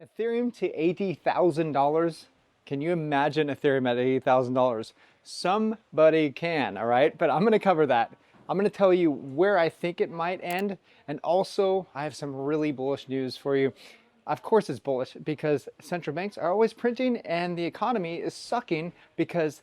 Ethereum to $80,000. Can you imagine Ethereum at $80,000? Somebody can, all right? But I'm going to cover that. I'm going to tell you where I think it might end. And also, I have some really bullish news for you. Of course it's bullish because central banks are always printing and the economy is sucking because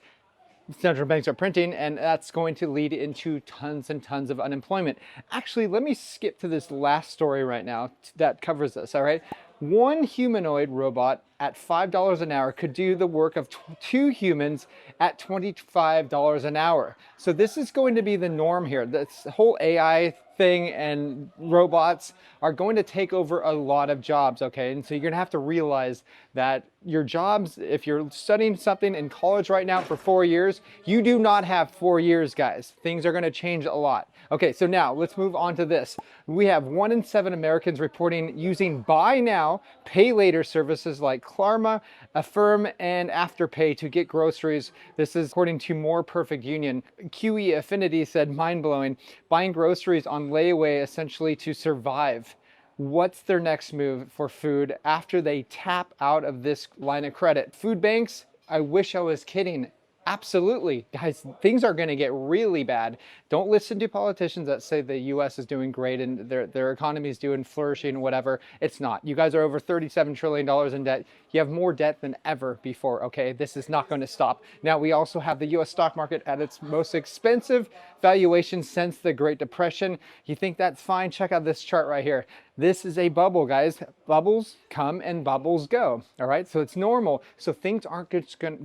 central banks are printing, and that's going to lead into tons and tons of unemployment. Actually, let me skip to this last story right now that covers this, all right? One humanoid robot at $5 an hour could do the work of two humans at $25 an hour. So this is going to be the norm here. This whole AI thing and robots are going to take over a lot of jobs, okay? And so you're gonna have to realize that your jobs, if you're studying something in college right now for 4 years, you do not have 4 years, guys. Things are gonna change a lot. Okay, so now let's move on to this. We have 1 in 7 Americans reporting using buy now, pay later services like Klarna, Affirm, and Afterpay to get groceries. This is according to More Perfect Union. QE Affinity said, mind-blowing, buying groceries on layaway essentially to survive. What's their next move for food after they tap out of this line of credit? Food banks, I wish I was kidding. Absolutely, guys, things are going to get really bad. Don't listen to politicians that say the US is doing great and their economy is doing flourishing, whatever. It's not. You guys are over $37 trillion in debt. You have more debt than ever before, okay? This is not going to stop. Now, we also have the US stock market at its most expensive valuation since the Great Depression. You think that's fine? Check out this chart right here. This is a bubble, guys. Bubbles come and bubbles go, all right? So it's normal. So things aren't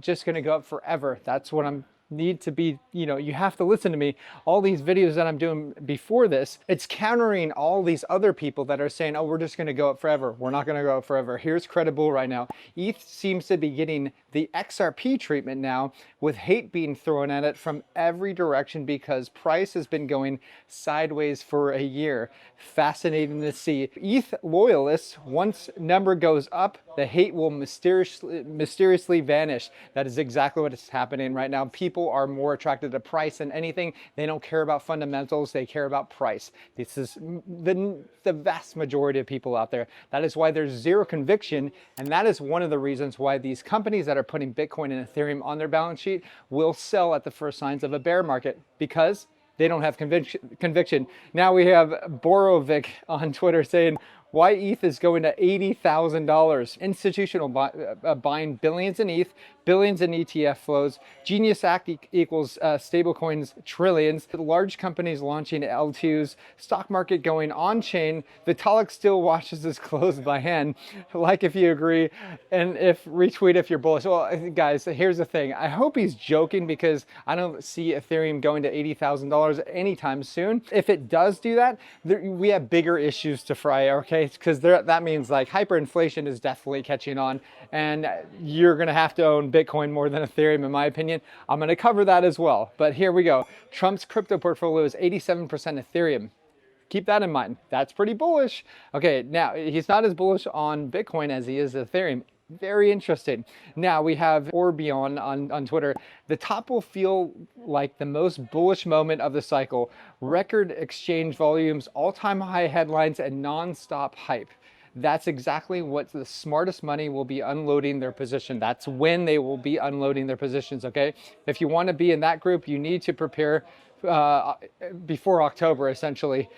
just gonna go up forever. That's what I'm need to be, you have to listen to me. All these videos that I'm doing before this, it's countering all these other people that are saying, oh, we're just going to go up forever. We're not going to go up forever. Here's credible right now. ETH seems to be getting the XRP treatment now, with hate being thrown at it from every direction because price has been going sideways for a year. Fascinating to see. ETH loyalists, once number goes up, the hate will mysteriously vanish. That is exactly what is happening right now. People are more attracted to price than anything. They don't care about fundamentals. They care about price. This is the vast majority of people out there. That is why there's zero conviction. And that is one of the reasons why these companies that are putting Bitcoin and Ethereum on their balance sheet will sell at the first signs of a bear market because they don't have conviction. Now we have Borovic on Twitter saying, why ETH is going to $80,000. Institutional buying billions in ETH, billions in ETF flows. Genius Act equals stablecoins trillions. Large companies launching L2s. Stock market going on chain. Vitalik still washes his clothes by hand. Like if you agree, and if retweet if you're bullish. Well, guys, here's the thing. I hope he's joking because I don't see Ethereum going to $80,000 anytime soon. If it does do that, we have bigger issues to fry, okay? Because that means like hyperinflation is definitely catching on and you're going to have to own Bitcoin more than Ethereum, in my opinion. I'm going to cover that as well. But here we go. Trump's crypto portfolio is 87% Ethereum. Keep that in mind. That's pretty bullish. Okay, now he's not as bullish on Bitcoin as he is Ethereum. Very interesting. Now we have Orbion on Twitter. The top will feel like the most bullish moment of the cycle. Record exchange volumes, all-time high headlines, and non-stop hype. That's exactly what the smartest money will be unloading their position. That's when they will be unloading their positions, okay? If you want to be in that group, you need to prepare before October, essentially.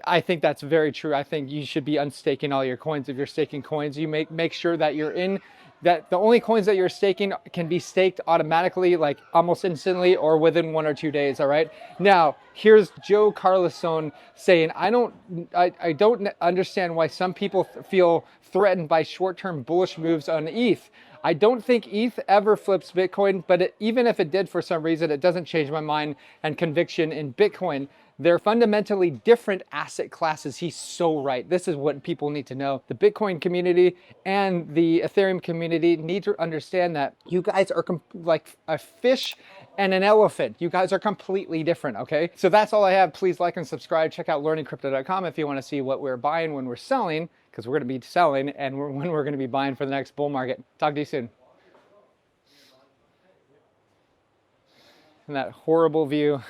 I think that's very true. I think you should be unstaking all your coins. If you're staking coins, you make sure that you're in, that the only coins that you're staking can be staked automatically, like almost instantly or within 1 or 2 days, all right? Now, here's Joe Carlosone saying, I don't understand why some people feel threatened by short-term bullish moves on ETH. I don't think ETH ever flips Bitcoin, but even if it did for some reason, it doesn't change my mind and conviction in Bitcoin. They're fundamentally different asset classes. He's so right. This is what people need to know. The Bitcoin community and the Ethereum community need to understand that you guys are like a fish and an elephant. You guys are completely different, okay? So that's all I have. Please like and subscribe. Check out learningcrypto.com if you want to see what we're buying when we're selling, because we're going to be selling, and when we're going to be buying for the next bull market. Talk to you soon. And that horrible view.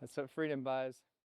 That's what freedom buys.